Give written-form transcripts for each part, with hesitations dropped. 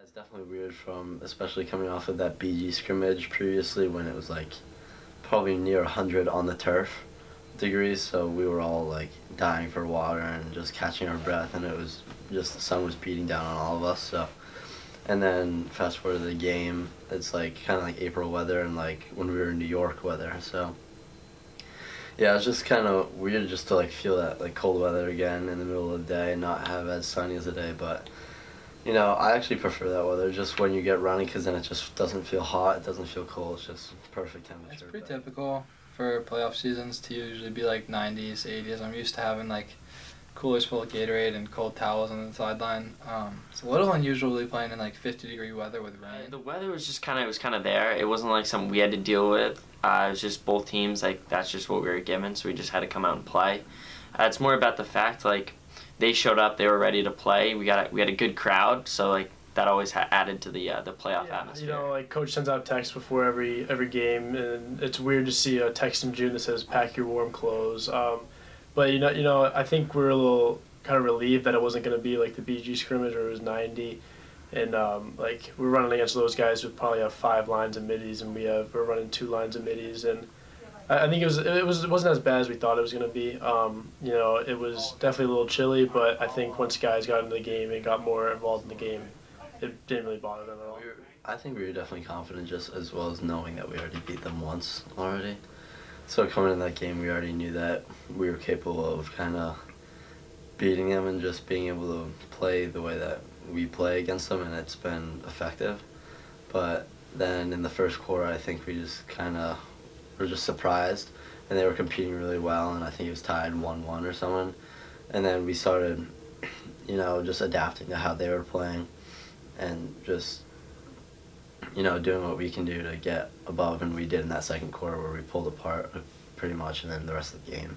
It's definitely weird especially coming off of that BG scrimmage previously when it was like probably near 100 on the turf degrees, so we were all like dying for water and just catching our breath, and it was just the sun was beating down on all of us. So, and then fast forward to the game, it's like kind of like April weather and like when we were in New York weather. So yeah, it's just kind of weird just to like feel that like cold weather again in the middle of the day and not have as sunny as a day, but. You know, I actually prefer that weather just when you get running because then it just doesn't feel hot, it doesn't feel cold, it's just perfect temperature. It's pretty typical for playoff seasons to usually be like 90s, 80s. I'm used to having like coolers full of Gatorade and cold towels on the sideline. It's a little unusual to be playing in like 50-degree weather with rain. The weather was just kind of there. It wasn't like something we had to deal with. It was just both teams, like that's just what we were given, so we just had to come out and play. It's more about the fact like they showed up, they were ready to play. We had a good crowd, so like that always added to the playoff atmosphere. You know, like coach sends out texts before every game, and it's weird to see a text in June that says "pack your warm clothes." But you know, I think we're a little kind of relieved that it wasn't going to be like the BG scrimmage where it was 90, and like we're running against those guys who probably have 5 lines of middies, and we're running 2 lines of middies, and I think it wasn't as bad as we thought it was going to be. You know, it was definitely a little chilly, but I think once guys got into the game and got more involved in the game, it didn't really bother them at all. I think we were definitely confident just as well as knowing that we already beat them once already. So coming in that game, we already knew that we were capable of kind of beating them and just being able to play the way that we play against them, and it's been effective. But then in the first quarter, I think we just kind of were just surprised, and they were competing really well, and I think it was tied 1-1 or something. And then we started, you know, just adapting to how they were playing and just, you know, doing what we can do to get above, and we did in that second quarter where we pulled apart pretty much, and then the rest of the game,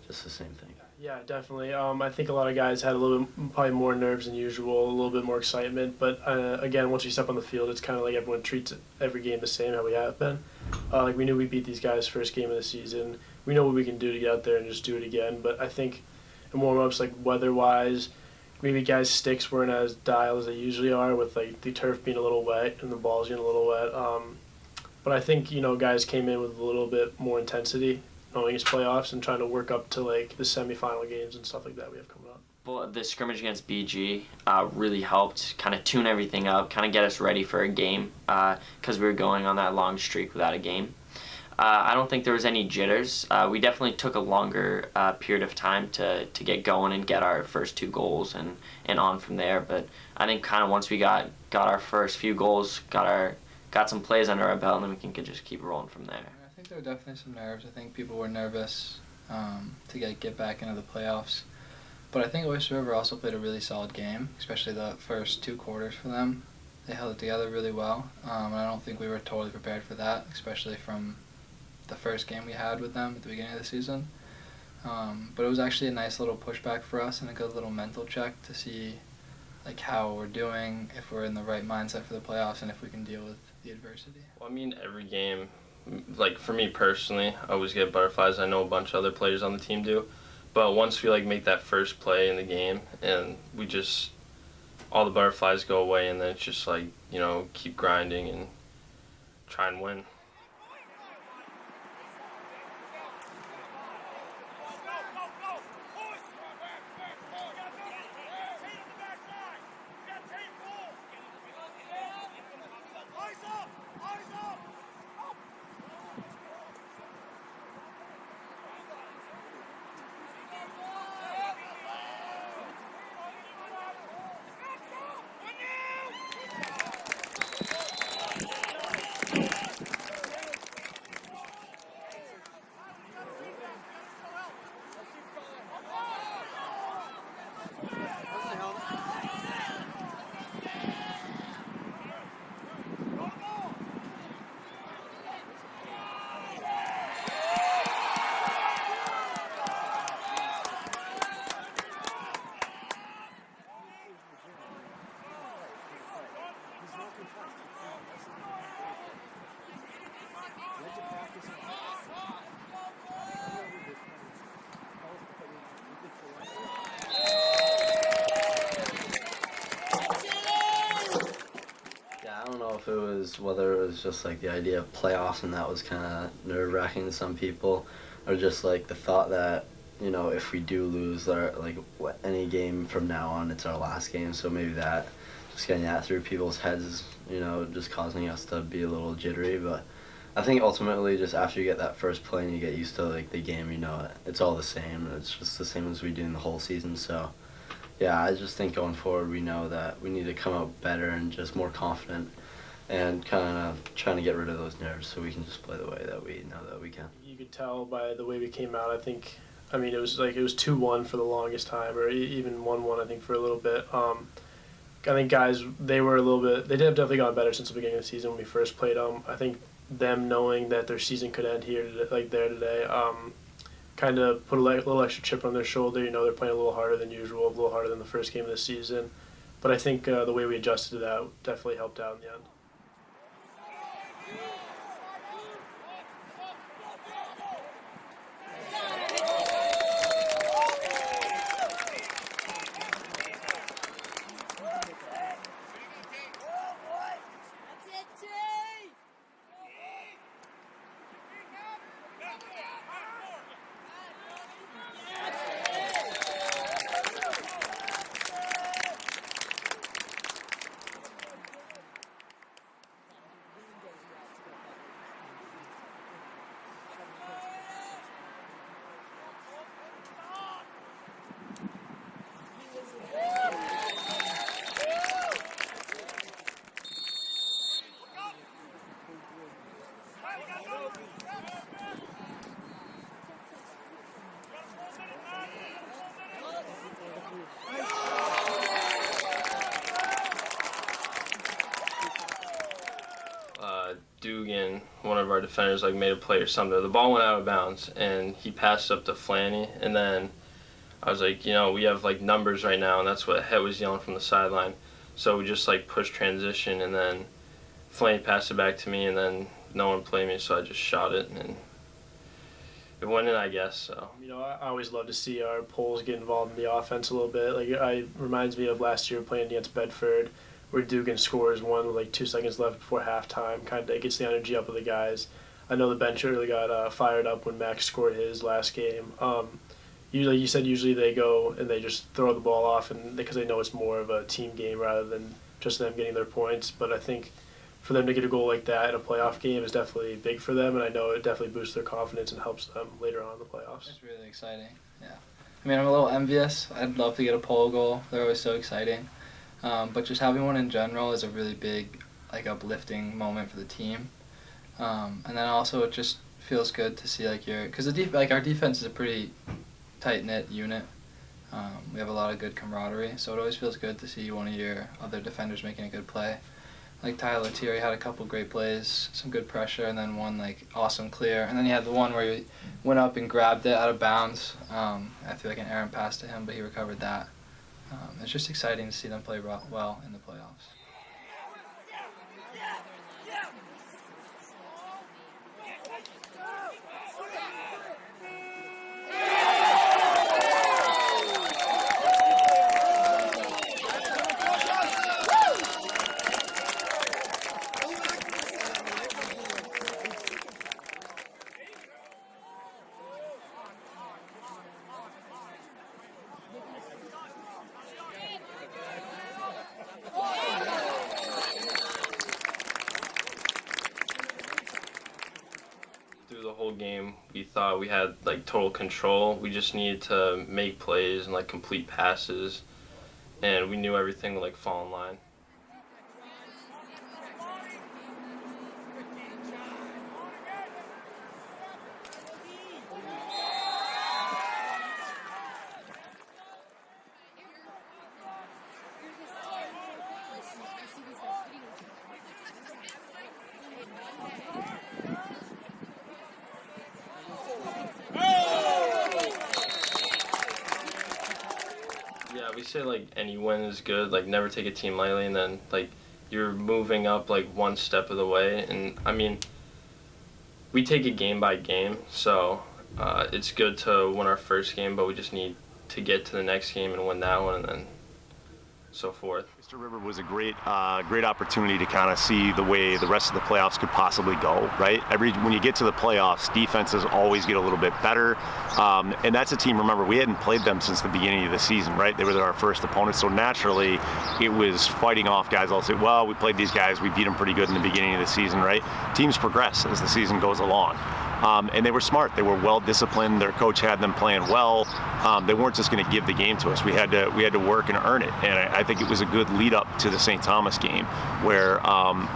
just the same thing. Yeah, definitely. I think a lot of guys had a little bit, probably more nerves than usual, a little bit more excitement. But again, once we step on the field, it's kind of like everyone treats every game the same, how we have been. Like we knew we beat these guys first game of the season. We know what we can do to get out there and just do it again. But I think in warm-ups, like weather-wise, maybe guys' sticks weren't as dialed as they usually are, with like the turf being a little wet and the balls getting a little wet. But I think, you know, guys came in with a little bit more intensity, knowing it's playoffs and trying to work up to like the semifinal games and stuff like that we have coming up. Well, the scrimmage against BG really helped kind of tune everything up, kind of get us ready for a game because we were going on that long streak without a game. I don't think there was any jitters. We definitely took a longer period of time to get going and get our first 2 goals and on from there. But I think kind of once we got our first few goals, got some plays under our belt, and then we can just keep rolling from there. I think there were definitely some nerves. I think people were nervous to get back into the playoffs. But I think Oyster River also played a really solid game, especially the first 2 quarters for them. They held it together really well, and I don't think we were totally prepared for that, especially from the first game we had with them at the beginning of the season. But it was actually a nice little pushback for us and a good little mental check to see like how we're doing, if we're in the right mindset for the playoffs, and if we can deal with the adversity. Well, I mean, every game, like for me personally, I always get butterflies. I know a bunch of other players on the team do. But once we like make that first play in the game and we just, all the butterflies go away, and then it's just like, you know, keep grinding and try and win. Yeah, I don't know if it was whether it was just like the idea of playoffs and that was kind of nerve-wracking to some people, or just like the thought that if we do lose any game from now on, it's our last game. So maybe that just getting that through people's heads, just causing us to be a little jittery. But I think ultimately, just after you get that first play and you get used to like the game, it's all the same. It's just the same as we do in the whole season. So. Yeah, I just think going forward we know that we need to come out better and just more confident and kind of trying to get rid of those nerves so we can just play the way that we know that we can. You could tell by the way we came out, it was 2-1 for the longest time, or even 1-1 I think for a little bit. I think guys, they have definitely gotten better since the beginning of the season when we first played them. I think them knowing that their season could end here today, kind of put a little extra chip on their shoulder. They're playing a little harder than usual, a little harder than the first game of the season. But I think the way we adjusted to that definitely helped out in the end. Dugan, one of our defenders, made a play or something. The ball went out of bounds, and he passed up to Flanny, and then I was like, we have numbers right now, and that's what Het was yelling from the sideline. So we just pushed transition, and then Flanny passed it back to me, and then no one played me, so I just shot it, and it went in, I guess. So. I always love to see our Poles get involved in the offense a little bit. It reminds me of last year playing against Bedford, where Dugan scores one with 2 seconds left before halftime. Kind of gets the energy up of the guys. I know the bench really got fired up when Max scored his last game. Like you said, usually they go and they just throw the ball off, and because they know it's more of a team game rather than just them getting their points. But I think for them to get a goal like that in a playoff game is definitely big for them, and I know it definitely boosts their confidence and helps them later on in the playoffs. It's really exciting, yeah. I'm a little envious. I'd love to get a pole goal. They're always so exciting. But just having one in general is a really big, uplifting moment for the team. And then also it just feels good to see because our defense is a pretty tight-knit unit. We have a lot of good camaraderie, so it always feels good to see one of your other defenders making a good play. Tyler Thierry had a couple great plays, some good pressure, and then one awesome clear. And then he had the one where he went up and grabbed it out of bounds. I feel like an errant pass to him, but he recovered that. It's just exciting to see them play well in the playoffs. The whole game we thought we had total control. We just needed to make plays and complete passes, and we knew everything would fall in line. Yeah, we say any win is good, never take a team lightly, and then you're moving up one step of the way. And we take it game by game. So it's good to win our first game, but we just need to get to the next game and win that one, and then so forth. Oyster River was a great opportunity to kind of see the way the rest of the playoffs could possibly go, right? When you get to the playoffs, defenses always get a little bit better, and that's a team, remember, we hadn't played them since the beginning of the season, right? They were our first opponent, so naturally it was fighting off guys. I'll say, well, we played these guys, we beat them pretty good in the beginning of the season, right? Teams progress as the season goes along. And they were smart. They were well disciplined. Their coach had them playing well. They weren't just going to give the game to us. We had to work and earn it. And I think it was a good lead up to the St. Thomas game, where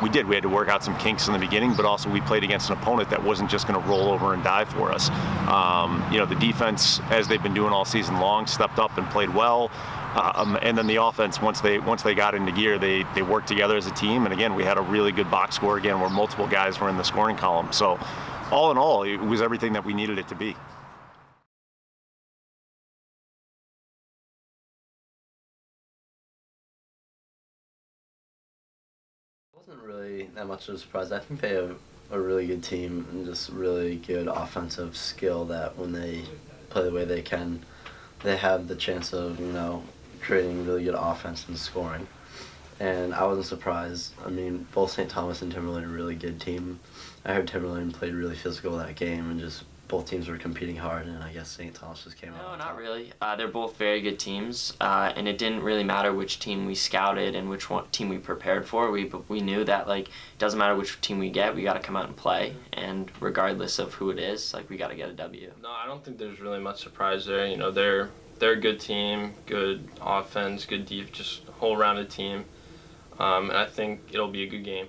we had to work out some kinks in the beginning, but also we played against an opponent that wasn't just going to roll over and die for us. The defense, as they've been doing all season long, stepped up and played well. And then the offense, once they got into gear, they worked together as a team. And again, we had a really good box score again, where multiple guys were in the scoring column. So all in all, it was everything that we needed it to be. It wasn't really that much of a surprise. I think they have a really good team and just really good offensive skill that when they play the way they can, they have the chance of, creating really good offense and scoring. And I wasn't surprised. I mean, both St. Thomas and Timberland are a really good team. I heard Timberland played really physical that game, and just both teams were competing hard, and I guess St. Thomas just came out. No, not really. They're both very good teams, and it didn't really matter which team we scouted and which team we prepared for. We knew that, it doesn't matter which team we get, we got to come out and play, and regardless of who it is, we got to get a W. No, I don't think there's really much surprise there. They're a good team, good offense, good defense, just a whole rounded team. And I think it'll be a good game.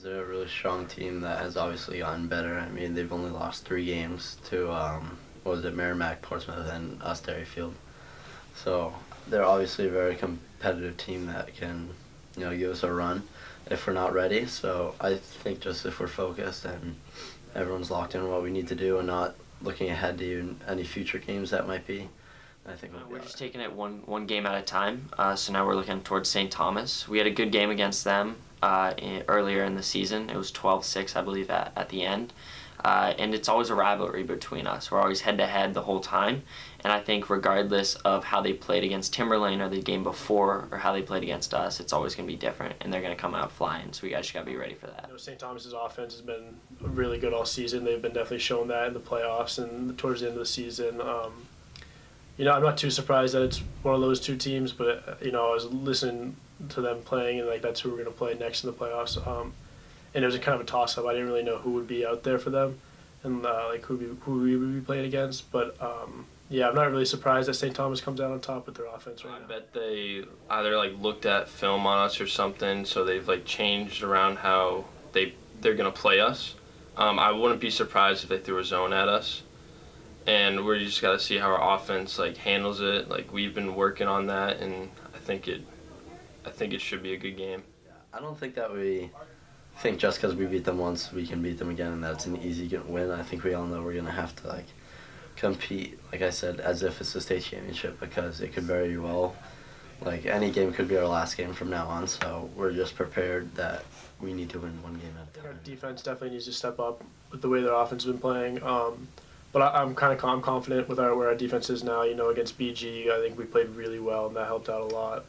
They're a really strong team that has obviously gotten better. I mean, they've only lost 3 games to, Merrimack, Portsmouth, and us, Derryfield. So they're obviously a very competitive team that can, give us a run if we're not ready. So I think just if we're focused and everyone's locked in on what we need to do and not looking ahead to any future games that might be, I think we're just taking it one game at a time. So now we're looking towards St. Thomas. We had a good game against them earlier in the season. It was 12-6, I believe, at the end. And it's always a rivalry between us. We're always head-to-head the whole time. And I think regardless of how they played against Timberlane or the game before or how they played against us, it's always going to be different. And they're going to come out flying. So we guys just got to be ready for that. St. Thomas's offense has been really good all season. They've been definitely showing that in the playoffs and towards the end of the season. I'm not too surprised that it's one of those two teams, but, I was listening to them playing, and that's who we're going to play next in the playoffs. And it was a kind of a toss-up. I didn't really know who would be out there for them and who we would be playing against. But, I'm not really surprised that St. Thomas comes out on top with their offense right now. I bet they either looked at film on us or something, so they've changed around how they're going to play us. I wouldn't be surprised if they threw a zone at us. And we just got to see how our offense handles it. We've been working on that, and I think it should be a good game. I don't think that we think just because we beat them once we can beat them again and that's an easy win. I think we all know we're gonna have to compete, like I said, as if it's the state championship, because it could very well, any game could be our last game from now on. So we're just prepared that we need to win one game at a time. Our defense definitely needs to step up with the way their offense has been playing. But I'm confident with where our defense is now. Against BG, I think we played really well, and that helped out a lot.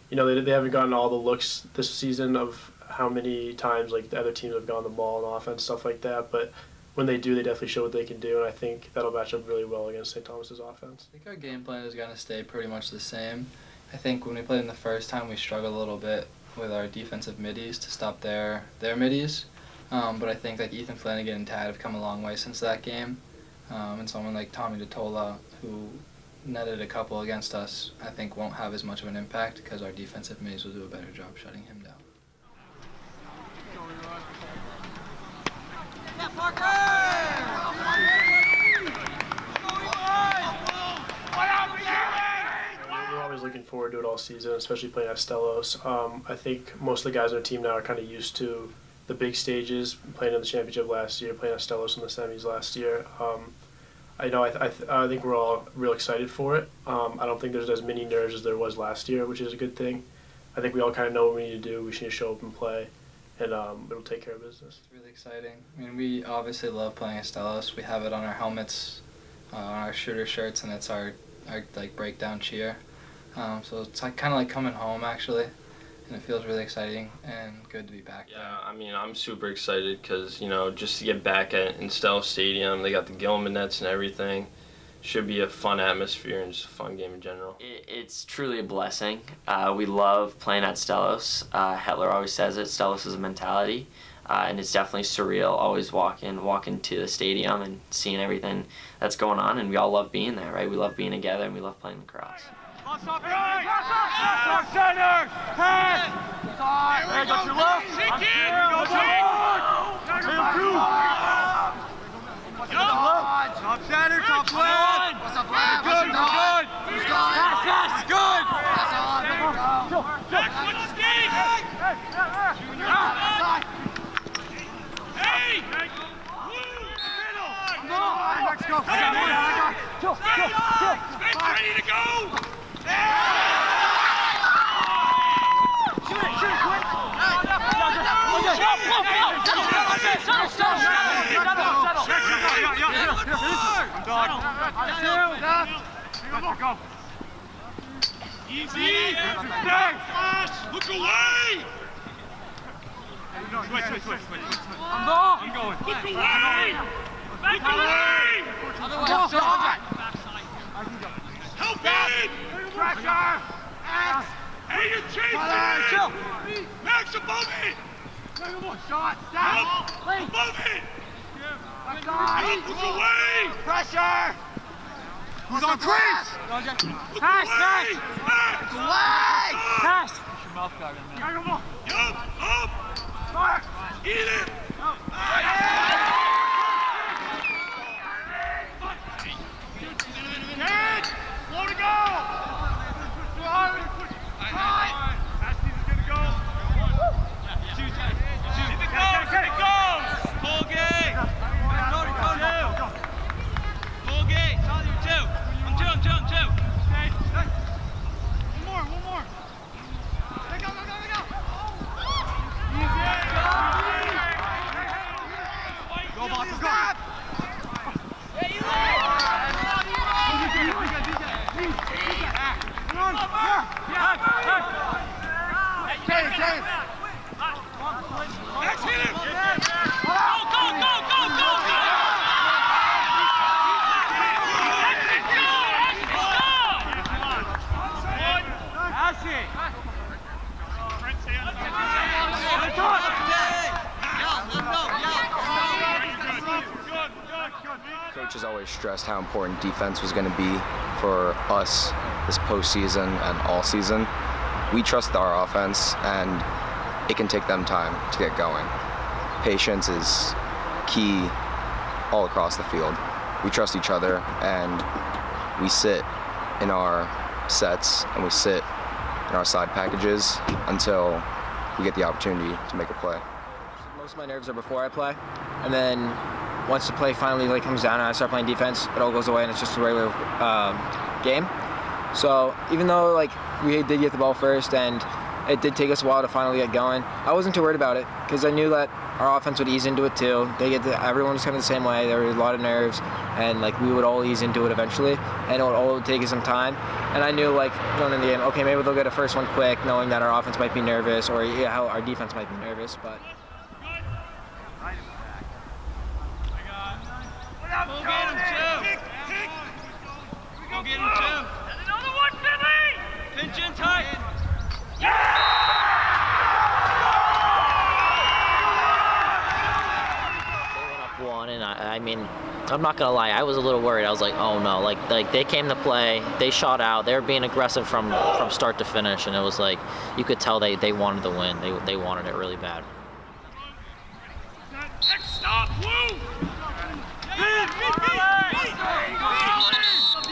They haven't gotten all the looks this season of how many times like the other teams have gone the ball on offense, stuff like that. But when they do, they definitely show what they can do, and I think that'll match up really well against St. Thomas's offense. I think our game plan is going to stay pretty much the same. I think when we played in the first time, we struggled a little bit with our defensive middies to stop their middies. But I think like Ethan Flanagan and Tad have come a long way since that game. And someone like Tommy DeTola, who netted a couple against us, I think won't have as much of an impact because our defensive middies will do a better job shutting him down. We're always looking forward to it all season, especially playing at Stellos. I think most of the guys on the team now are kind of used to the big stages, playing in the championship last year, playing at Stellos in the semis last year. I think we're all real excited for it. I don't think there's as many nerves as there was last year, which is a good thing. I think we all kind of know what we need to do. We just need to show up and play, and it'll take care of business. It's really exciting. I mean, we obviously love playing at Stellos. We have it on our helmets, on our shooter shirts, and it's our like breakdown cheer. So it's like kind of like coming home actually, and it feels really exciting and good to be back there. Yeah, I mean, I'm super excited because, just to get back in Stellos Stadium, they got the Gilman nets and everything. Should be a fun atmosphere and just a fun game in general. It's truly a blessing. We love playing at Stellos. Hetler always says it, Stellos is a mentality. And it's definitely surreal always walking to the stadium and seeing everything that's going on, and we all love being there, right? We love being together and we love playing lacrosse. Top center, top left. What's up, left? Good, good. Who's good? Pass, good. That's all. Go. Back with the skate. Hey. Come on. Let's go. Space ready to go. Shoot it, quick. Go. Easy. Look away. Switch. I'm going. Look away. Look away. Help it. Pressure. Hey, you're chasing. Max above it. Shot. Stop. Above it. Look away. Pressure. Who's on crease? Pass. Away. Pass. Push your mouth guard in there. Yup. Up. Eat it. Kid. Slow to go. Pass is going to go. Shoot. If it goes. Full game. Go. Full game. Two. I'm two. One more. Go. Go, Boston, go. Hey, you James. Max, hit him. Go. Coach has always stressed how important defense was going to be for us this postseason and all season. We trust our offense, and it can take them time to get going. Patience is key all across the field. We trust each other, and we sit in our sets and we sit in our side packages until we get the opportunity to make a play. Most of my nerves are before I play, and then once the play finally comes down and I start playing defense, it all goes away and it's just a regular game. So even though we did get the ball first and it did take us a while to finally get going. I wasn't too worried about it because I knew that our offense would ease into it too. Everyone was kind of the same way. There were a lot of nerves, and like we would all ease into it eventually, and it would take us some time. And I knew like going in the game, okay, maybe they'll get a first one quick, knowing that our offense might be nervous or how our defense might be nervous, but. Go get him, too. Go get him, too. Another one, Finley! Pinch in tight. They went up one, and I mean, I'm not gonna lie, I was a little worried. I was like, oh no, like they came to play, they shot out, they were being aggressive from start to finish, and it was like you could tell they wanted the win. They wanted it really bad. Next stop, Blue!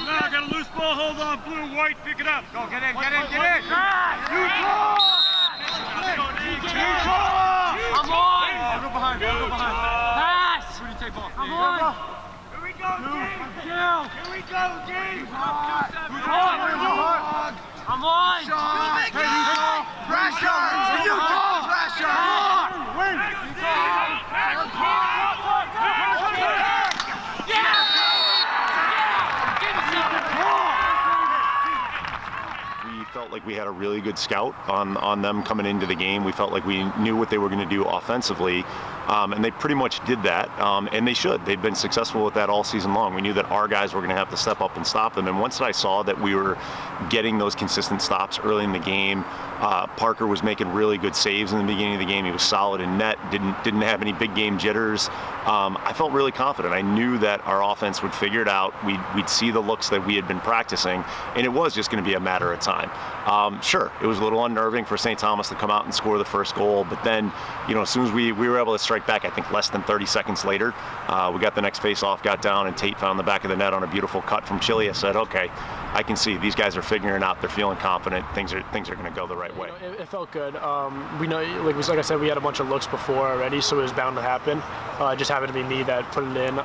Now got a loose ball, hold on, Blue, White, pick it up. Go, get in, get in, get in! You call! I'm on! I'll go behind, I'll go behind. Pass! Rudy, take ball. I'm on! Here we go, James! Here we go, James! Who's on? I'm on! Hey, you call! Pressure! You call! Pressure! Win! We felt like we had a really good scout on them coming into the game. We felt like we knew what they were going to do offensively, and they pretty much did that, and they should. They've been successful with that all season long. We knew that our guys were going to have to step up and stop them, and once I saw that we were getting those consistent stops early in the game, Parker was making really good saves in the beginning of the game. He was solid in net, didn't have any big game jitters. I felt really confident. I knew that our offense would figure it out. We'd see the looks that we had been practicing, and it was just going to be a matter of time. Sure, it was a little unnerving for St. Thomas to come out and score the first goal, but then, as soon as we were able to strike back, I think less than 30 seconds later, we got the next face-off, got down, and Tate found the back of the net on a beautiful cut from Chile. I said, okay, I can see these guys are figuring it out. They're feeling confident. Things are going to go the right way. It felt good. We know, like I said, we had a bunch of looks before already, so it was bound to happen. It just happened to be me that put it in.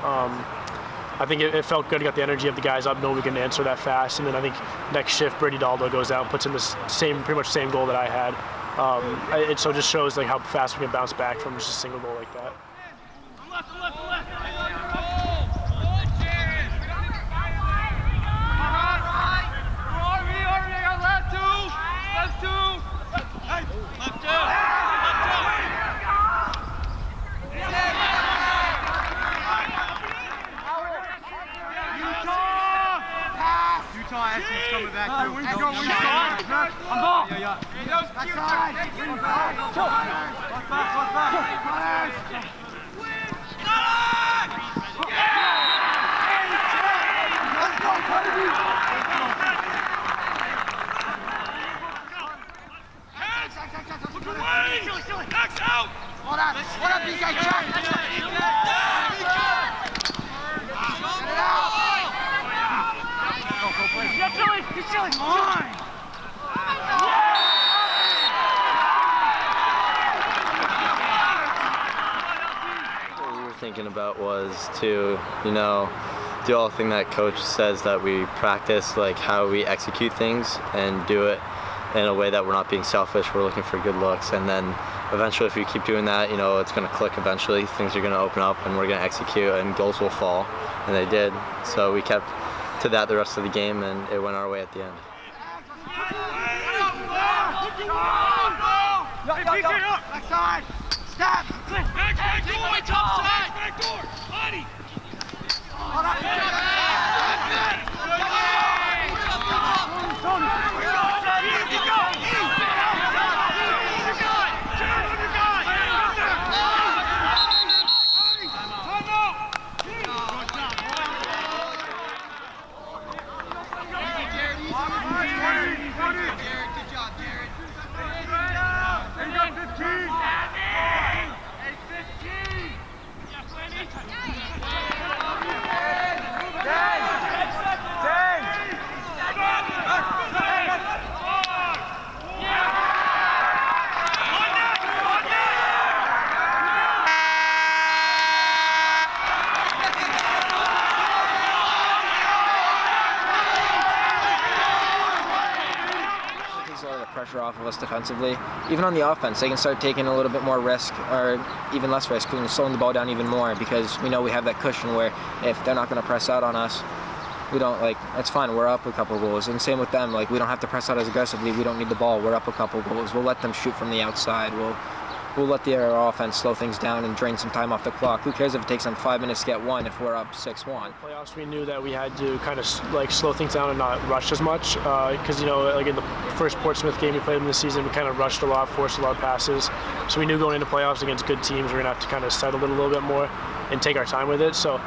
I think it felt good to get the energy of the guys up, know we can answer that fast. And then I think next shift, Brady Daldo goes out and puts in the pretty much same goal that I had. It just shows like how fast we can bounce back from just a single goal like that. Coming back through. Hey, go, I'm ball. Yeah. Back side. Let's go, Kennedy. Look away. Next out. What up, BJ? Check. Get it out. He's chilling. Come on. What we were thinking about was to, do all the thing that coach says that we practice, like how we execute things and do it in a way that we're not being selfish. We're looking for good looks, and then eventually, if we keep doing that, it's going to click eventually. Things are going to open up, and we're going to execute, and goals will fall, and they did. So we kept to that the rest of the game, and it went our way at the end. Back side. Step. Back door. Top side. Back door. Body. pressure off of us defensively. Even on the offense, they can start taking a little bit more risk, or even less risk, and slowing the ball down even more, because we know we have that cushion where if they're not going to press out on us, we don't, like, that's fine, we're up a couple goals. And same with them, like, we don't have to press out as aggressively, we don't need the ball, we're up a couple goals. We'll let them shoot from the outside, we'll let their offense slow things down and drain some time off the clock. Who cares if it takes them 5 minutes to get one if we're up 6-1? Playoffs, we knew that we had to kind of like slow things down and not rush as much, because like in the first Portsmouth game we played in the season, we kind of rushed a lot, forced a lot of passes. So we knew going into playoffs against good teams, we're gonna have to kind of settle it a little bit more and take our time with it. So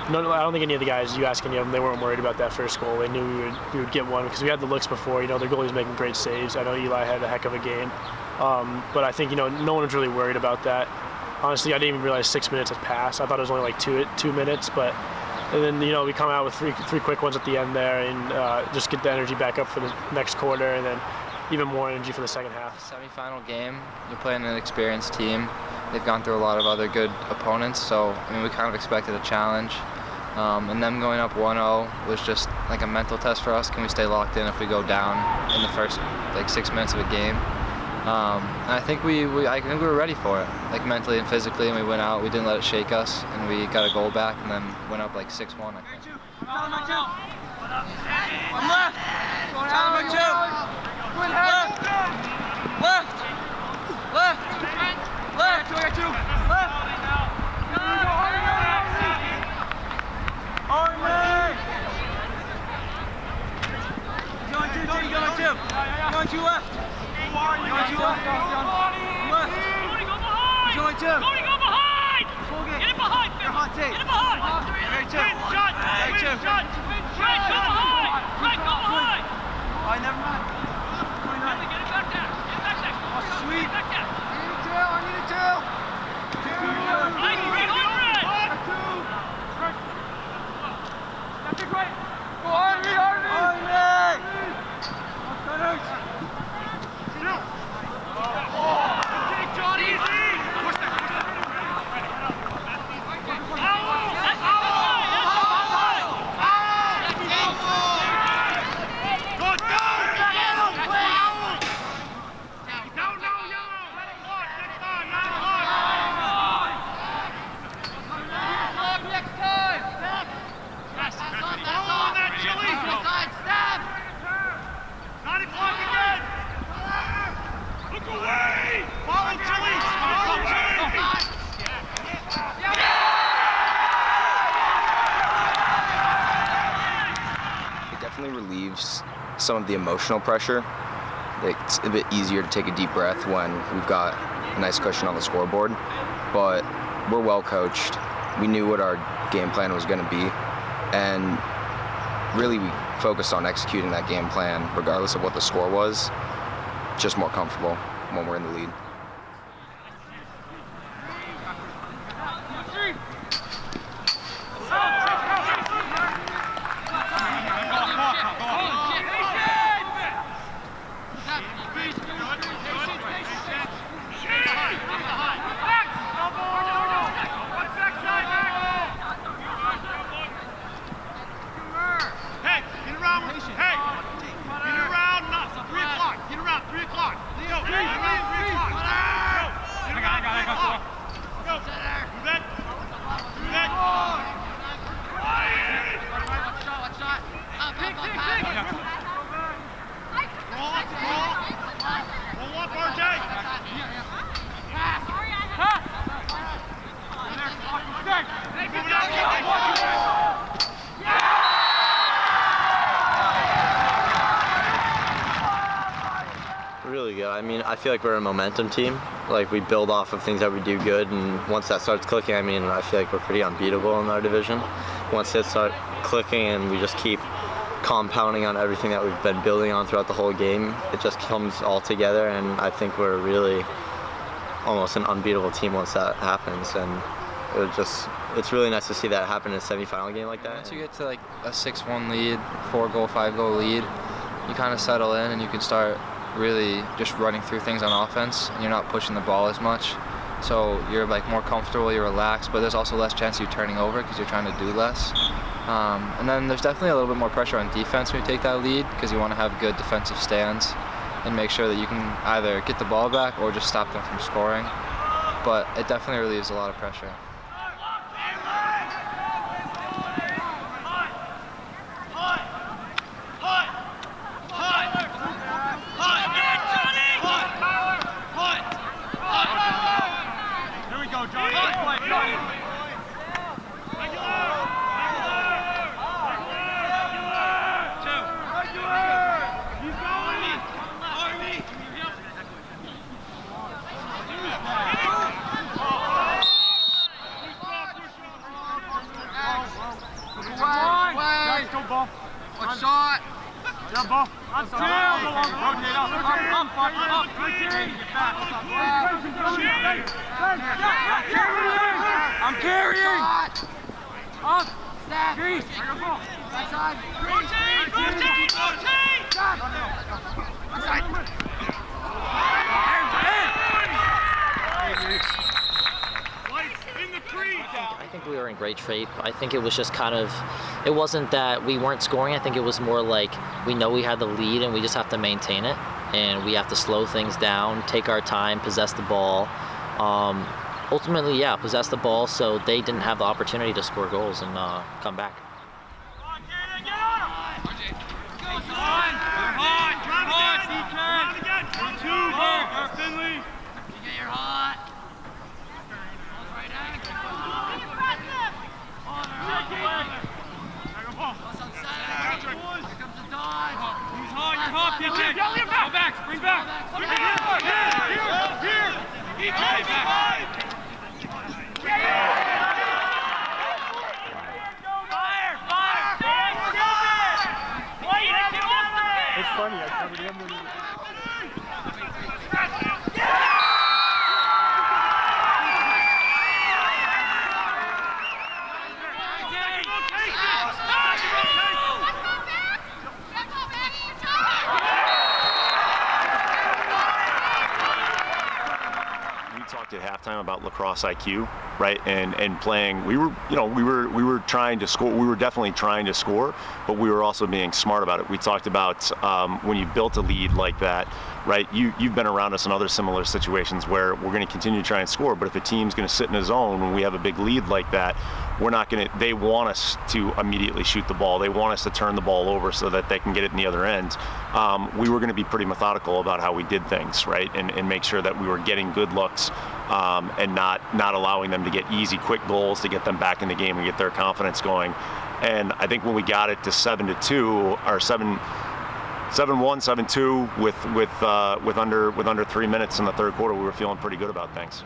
no, I don't think any of the guys, you ask any of them, they weren't worried about that first goal. They knew we would get one because we had the looks before. Their goalie's making great saves. I know Eli had a heck of a game. But I think, no one was really worried about that. Honestly, I didn't even realize 6 minutes had passed. I thought it was only like two minutes, and then, we come out with three quick ones at the end there and just get the energy back up for the next quarter, and then even more energy for the second half. Semi-final game, you're playing an experienced team. They've gone through a lot of other good opponents, so we kind of expected a challenge. And them going up 1-0 was just like a mental test for us. Can we stay locked in if we go down in the first 6 minutes of a game? And I think we were ready for it, like mentally and physically, and we went out, we didn't let it shake us, and we got a goal back and then went up 6-1, I think. Relieves some of the emotional pressure. It's a bit easier to take a deep breath when we've got a nice cushion on the scoreboard, but we're well coached. We knew what our game plan was going to be, and really we focused on executing that game plan regardless of what the score was, just more comfortable when we're in the lead. Really good. I feel like we're a momentum team. Like, we build off of things that we do good, and once that starts clicking, I feel like we're pretty unbeatable in our division. Once it starts clicking and we just keep compounding on everything that we've been building on throughout the whole game, it just comes all together, and I think we're really almost an unbeatable team once that happens. And it's really nice to see that happen in a semifinal game like that. Once you get to a 6-1 lead, 4-goal, 5-goal lead, you kind of settle in and you can start really just running through things on offense, and you're not pushing the ball as much. So you're more comfortable, you're relaxed, but there's also less chance of you turning over because you're trying to do less. And then there's definitely a little bit more pressure on defense when you take that lead, because you want to have good defensive stands. and make sure that you can either get the ball back or just stop them from scoring. But it definitely relieves a lot of pressure. One shot. Yeah, ball. Up, rotate up. I'm carrying. Up. Stack. Grease. Backside. Rotate. I think we were in great shape. I think it was just kind of, it wasn't that we weren't scoring. I think it was more like we know we had the lead and we just have to maintain it. And we have to slow things down, take our time, possess the ball. Ultimately, yeah, possess the ball so they didn't have the opportunity to score goals and come back. Bring back! It's funny, I covered him when he... At halftime about lacrosse IQ, right? And playing, we were trying to score. We were definitely trying to score, but we were also being smart about it. We talked about when you built a lead like that, right? You've been around us in other similar situations where we're going to continue to try and score, but if a team's going to sit in a zone when we have a big lead like that, we're not going to. They want us to immediately shoot the ball. They want us to turn the ball over so that they can get it in the other end. We were going to be pretty methodical about how we did things, right? And make sure that we were getting good looks. And not allowing them to get easy, quick goals to get them back in the game and get their confidence going. And I think when we got it to 7-2 or 7-1, 7-2 with under 3 minutes in the third quarter, we were feeling pretty good about things.